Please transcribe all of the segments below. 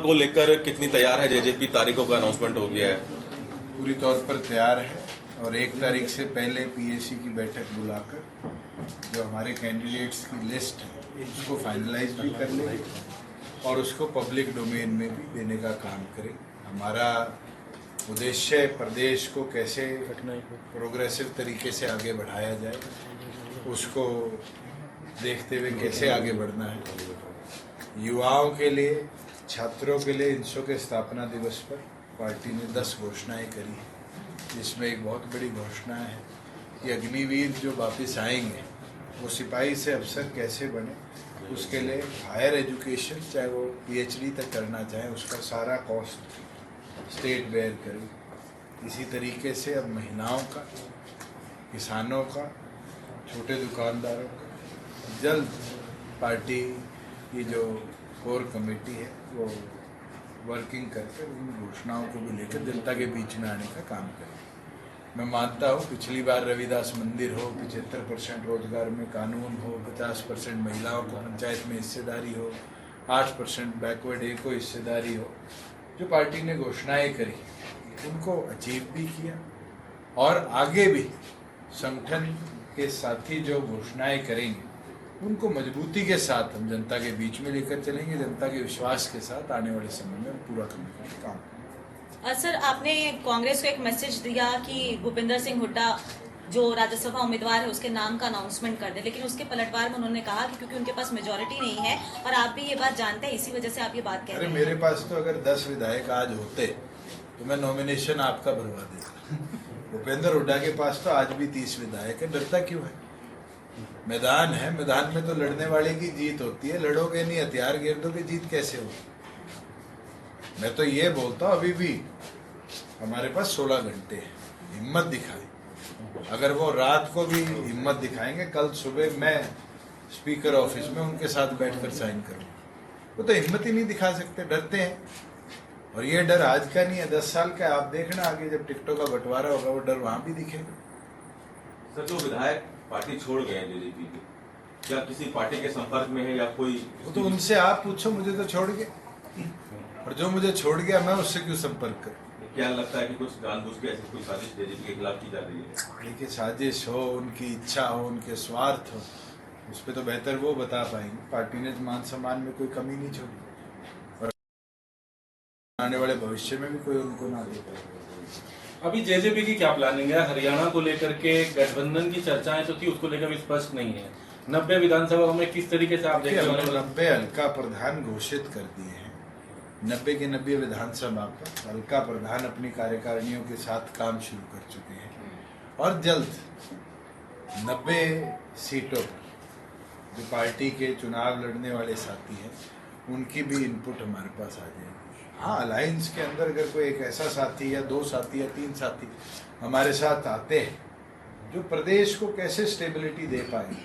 को लेकर कितनी तैयार है जेजेपी? तारीखों का अनाउंसमेंट हो गया है। पूरी तौर पर तैयार है और 1 तारीख से पहले पीएसी की बैठक बुलाकर जो हमारे कैंडिडेट्स की लिस्ट है उसको फाइनलाइज भी कर लेंगे और उसको पब्लिक डोमेन में भी देने का काम करेंगे। हमारा उद्देश्य प्रदेश को कैसे प्रोग्रेसिव तरीके से आगे बढ़ाया जाए उसको देखते हुए कैसे आगे बढ़ना है। युवाओं के लिए, छात्रों के लिए इंसो के स्थापना दिवस पर पार्टी ने 10 घोषणाएं करी है, जिसमें एक बहुत बड़ी घोषणा है कि अग्निवीर जो वापस आएंगे वो सिपाही से अफसर कैसे बने, उसके लिए हायर एजुकेशन चाहे वो पीएचडी तक करना चाहे उसका सारा कॉस्ट स्टेट बेयर करे। इसी तरीके से अब महिलाओं का, किसानों का, छोटे दुकानदारों का जल्द पार्टी की जो कोर कमेटी है वो वर्किंग करके उन घोषणाओं को भी लेकर जनता के बीच में आने का काम करें। मैं मानता हूँ पिछली बार रविदास मंदिर हो, 75% रोजगार में कानून हो, 50% महिलाओं को पंचायत में हिस्सेदारी हो, 8% बैकवर्ड ए को हिस्सेदारी हो, जो पार्टी ने घोषणाएं करी उनको अचीव भी किया और आगे भी संगठन के साथी जो घोषणाएं करेंगे उनको मजबूती के साथ हम जनता के बीच में लेकर चलेंगे। जनता के विश्वास के साथ आने वाले समय में पूरा करने का काम करेंगे। सर, आपने कांग्रेस को एक मैसेज दिया कि भूपेंद्र सिंह हुड्डा जो राज्यसभा उम्मीदवार है उसके नाम का अनाउंसमेंट कर दे, लेकिन उसके पलटवार में उन्होंने कहा कि क्योंकि उनके पास मेजोरिटी नहीं है और आप भी ये बात जानते हैं, इसी वजह से आप ये बात कह रहे हैं। मेरे पास तो अगर 10 विधायक आज होते तो मैं नॉमिनेशन आपका भरवा देता। भूपेंद्र हुड्डा के पास तो आज भी 30 विधायक है, डरता क्यों है? मैदान है, मैदान में तो लड़ने वाले की जीत होती है, लड़ोगे नहीं, हथियार गिर दोगे, जीत कैसे हो? मैं तो ये बोलता हूँ अभी भी हमारे पास 16 घंटे है, हिम्मत दिखाए। अगर वो रात को भी हिम्मत दिखाएंगे, कल सुबह मैं स्पीकर ऑफिस में उनके साथ बैठकर साइन करूँ। वो तो हिम्मत ही नहीं दिखा सकते, डरते हैं। और ये डर आज का नहीं है, 10 साल का। आप देखना आगे जब टिकटों का बंटवारा होगा वो डर वहां भी दिखेगा। सर, जो विधायक पार्टी छोड़ गए हैं जेजेपी के, क्या किसी पार्टी के संपर्क में है या कोई? तो उनसे आप पूछो, मुझे तो छोड़ गए और जो मुझे छोड़ गया मैं उससे क्यों संपर्क करूं? क्या लगता है कि कुछ जानबूझ के ऐसी कोई साजिश जेजेपी के खिलाफ की जा रही है? देखिए, साजिश हो, उनकी इच्छा हो, उनके स्वार्थ हो, उस पर तो बेहतर वो बता पाएंगे। पार्टी ने मान सम्मान में कोई कमी नहीं छोड़ी और आने वाले भविष्य में भी कोई उनको ना दे पाएगा। अभी जेजेपी की क्या प्लानिंग है? हरियाणा को लेकर के गठबंधन की चर्चाएं तो थी, उसको लेकर भी स्पष्ट नहीं है। 90 विधानसभा में किस तरीके से आप देखते हैं? 90 हल्का प्रधान घोषित कर दिए हैं। 90 के 90 विधानसभा पर हल्का प्रधान अपनी कार्यकारिणियों के साथ काम शुरू कर चुके हैं और जल्द 90 सीटों पर जो पार्टी के चुनाव लड़ने वाले साथी हैं उनकी भी इनपुट हमारे पास आ जाएगी। हाँ, अलायंस के अंदर अगर कोई एक ऐसा साथी या 2 साथी या 3 साथी हमारे साथ आते हैं जो प्रदेश को कैसे स्टेबिलिटी दे पाएंगे,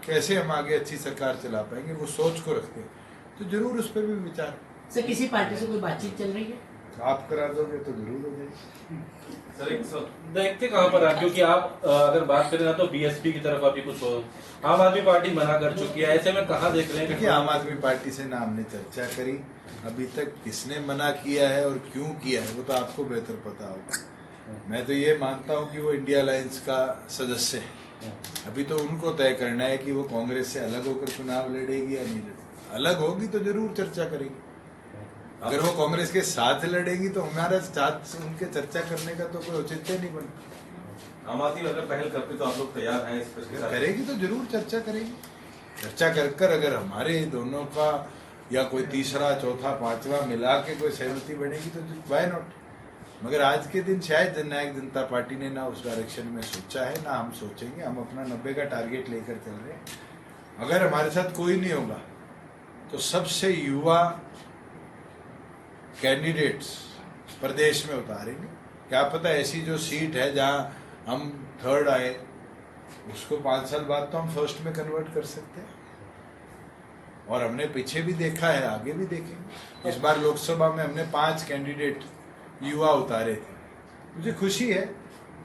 कैसे हम आगे अच्छी सरकार चला पाएंगे, वो सोच को रखते हैं तो जरूर उस पर भी विचार। सर, किसी पार्टी से कोई बातचीत चल रही है? आप करा दोगे तो जरूर हो जाएगी। सर, देखते कहाँ पर आप, क्योंकि आप अगर बात करें ना तो बीएसपी की तरफ अभी कुछ हो, आम आदमी पार्टी मना कर चुकी है, ऐसे में कहाँ देख रहे हैं? देखिए, आम आदमी पार्टी से ना हमने चर्चा करी, अभी तक किसने मना किया है और क्यों किया है वो तो आपको बेहतर पता होगा। मैं तो ये मानता हूँ कि वो इंडिया अलायंस का सदस्य है। अभी तो उनको तय करना है कि वो कांग्रेस से अलग होकर चुनाव लड़ेगी या नहीं लड़ेगी। अलग होगी तो जरूर चर्चा करेगी, अगर वो कांग्रेस के साथ लड़ेगी तो हमारे साथ उनके चर्चा करने का तो कोई औचित्य नहीं बनता। आम आदमी अगर पहल करती तो आप लोग तैयार हैं इस पर? करेगी तो जरूर चर्चा करेगी। चर्चा कर अगर हमारे दोनों का या कोई तीसरा, चौथा, पांचवा मिला के कोई सहमति बनेगी तो व्हाई नॉट। मगर आज के दिन शायद जननायक जनता पार्टी ने ना उस डायरेक्शन में सोचा है, ना हम सोचेंगे। हम अपना 90 का टारगेट लेकर चल रहे हैं। अगर हमारे साथ कोई नहीं होगा तो सबसे युवा कैंडिडेट्स प्रदेश में उतारेंगे। क्या पता ऐसी जो सीट है जहां हम 3rd आए उसको 5 साल बाद तो हम फर्स्ट में कन्वर्ट कर सकते हैं। और हमने पीछे भी देखा है, आगे भी देखेंगे। इस बार लोकसभा में हमने 5 कैंडिडेट युवा उतारे थे। मुझे खुशी है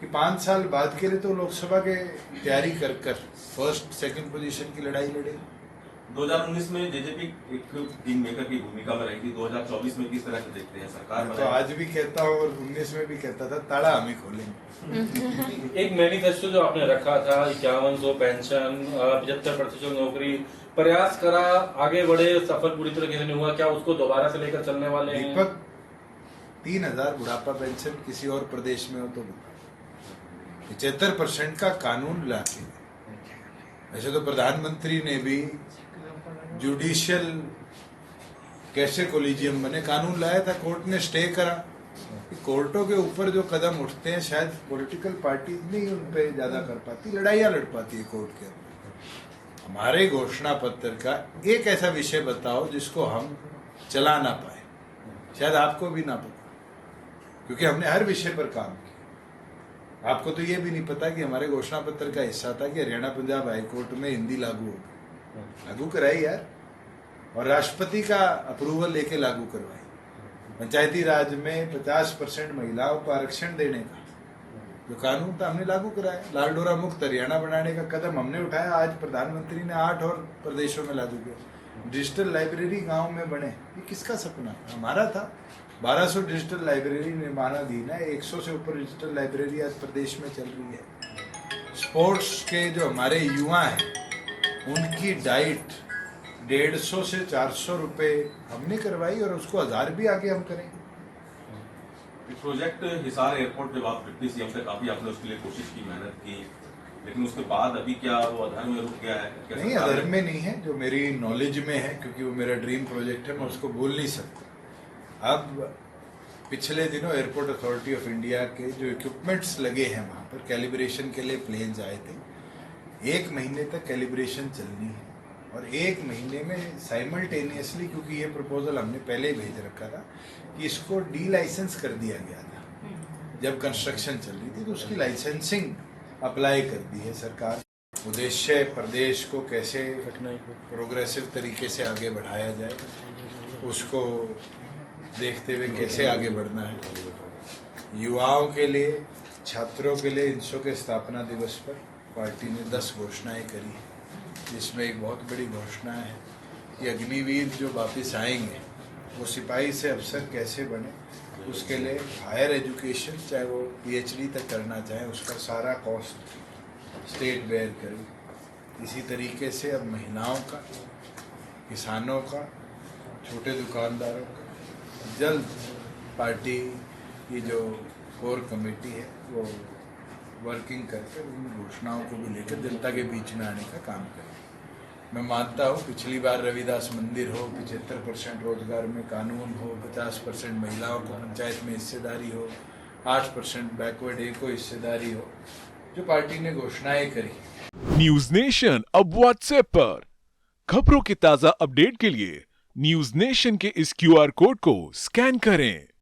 कि 5 साल बाद के लिए तो लोकसभा के तैयारी कर फर्स्ट सेकंड पोजीशन की लड़ाई लड़ेगी। 2019 में जेजेपी एक किंग मेकर की भूमिका में रही थी, 2024 में किस तरह से देखते हैं सरकार मैं तो बनाए? आज भी कहता हूँ और 19 में भी कहता था, ताला हम ही खोलेंगे। एक मैनिफेस्टो जो आपने रखा था 5100 पेंशन, 75% नौकरी, प्रयास करा, आगे बढ़े, सफल पूरी तरीके से नहीं हुआ, क्या उसको दोबारा से लेकर चलने वाले हैं? दीपक, 3000 बुढ़ापा पेंशन किसी और प्रदेश में हो तो 75% का कानून लाके, ऐसे तो प्रधानमंत्री ने भी जुडिशियल कैसे कोलिजियम बने कानून लाया था, कोर्ट ने स्टे करा। कोर्टों के ऊपर जो कदम उठते हैं शायद पॉलिटिकल पार्टी नहीं उन पे ज्यादा कर पाती, लड़ाइयाँ लड़ पाती है कोर्ट के अंदर। हमारे घोषणा पत्र का एक ऐसा विषय बताओ जिसको हम चला ना पाए, शायद आपको भी ना पता, क्योंकि हमने हर विषय पर काम किया। आपको तो ये भी नहीं पता कि हमारे घोषणा पत्र का हिस्सा था कि हरियाणा पंजाब हाईकोर्ट में हिंदी लागू होगी, लागू कराई यार, और राष्ट्रपति का अप्रूवल लेके लागू करवाई। पंचायती राज में 50% महिलाओं को आरक्षण देने का जो कानून था हमने लागू कराया। लाल डोरा मुक्त हरियाणा बनाने का कदम हमने उठाया, आज प्रधानमंत्री ने 8 और प्रदेशों में लागू किया। डिजिटल लाइब्रेरी गांव में बने, ये किसका सपना था? हमारा था। 1200 डिजिटल लाइब्रेरी निर्माणाधीन है, 100 से ऊपर डिजिटल लाइब्रेरी आज प्रदेश में चल रही है। स्पोर्ट्स के जो हमारे युवा हैं उनकी डाइट 150 से 400 रुपए हमने करवाई और उसको 1000 भी आगे हम करेंगे। प्रोजेक्ट हिसार एयरपोर्ट जब आप डिप्टी सीएम थे, काफी आपने उसके लिए कोशिश की, मेहनत की, लेकिन उसके बाद अभी क्या वो अधर में रुक गया है? क्या नहीं, सरकार अदर में नहीं है, जो मेरी नॉलेज में है, क्योंकि वो मेरा ड्रीम प्रोजेक्ट है, मैं उसको बोल नहीं सकता। अब पिछले दिनों एयरपोर्ट अथॉरिटी ऑफ इंडिया के जो इक्विपमेंट्स लगे हैं वहाँ पर कैलिब्रेशन के लिए प्लेन्स आए थे, 1 महीने तक कैलिब्रेशन चलनी है और 1 महीने में साइमल्टेनियसली, क्योंकि ये प्रपोजल हमने पहले ही भेज रखा था कि इसको डी लाइसेंस कर दिया गया था जब कंस्ट्रक्शन चल रही थी, तो उसकी लाइसेंसिंग अप्लाई कर दी है सरकार। उद्देश्य प्रदेश को कैसे प्रोग्रेसिव तरीके से आगे बढ़ाया जाए, उसको देखते हुए कैसे आगे बढ़ना है। युवाओं के लिए, छात्रों के लिए इंसो के स्थापना दिवस पर पार्टी ने 10 घोषणाएं करी हैं, जिसमें एक बहुत बड़ी घोषणा है कि अग्निवीर जो वापस आएंगे वो सिपाही से अफसर कैसे बने, उसके लिए हायर एजुकेशन, चाहे वो पीएचडी तक करना चाहे, उसका सारा कॉस्ट स्टेट बेयर करे। इसी तरीके से अब महिलाओं का, किसानों का, छोटे दुकानदारों का जल्द पार्टी की जो कोर कमेटी है वो वर्किंग करके उन घोषणाओं को भी लेकर जनता के बीच में आने का काम करें। मैं मानता हूँ पिछली बार रविदास मंदिर हो, 75% रोजगार में कानून हो, 50% महिलाओं को पंचायत में हिस्सेदारी हो, 8% बैकवर्ड ए को हिस्सेदारी हो, जो पार्टी ने घोषणाएं करी। न्यूज नेशन अब व्हाट्सएप पर खबरों के ताजा अपडेट के लिए न्यूज नेशन के इस QR कोड को स्कैन करें।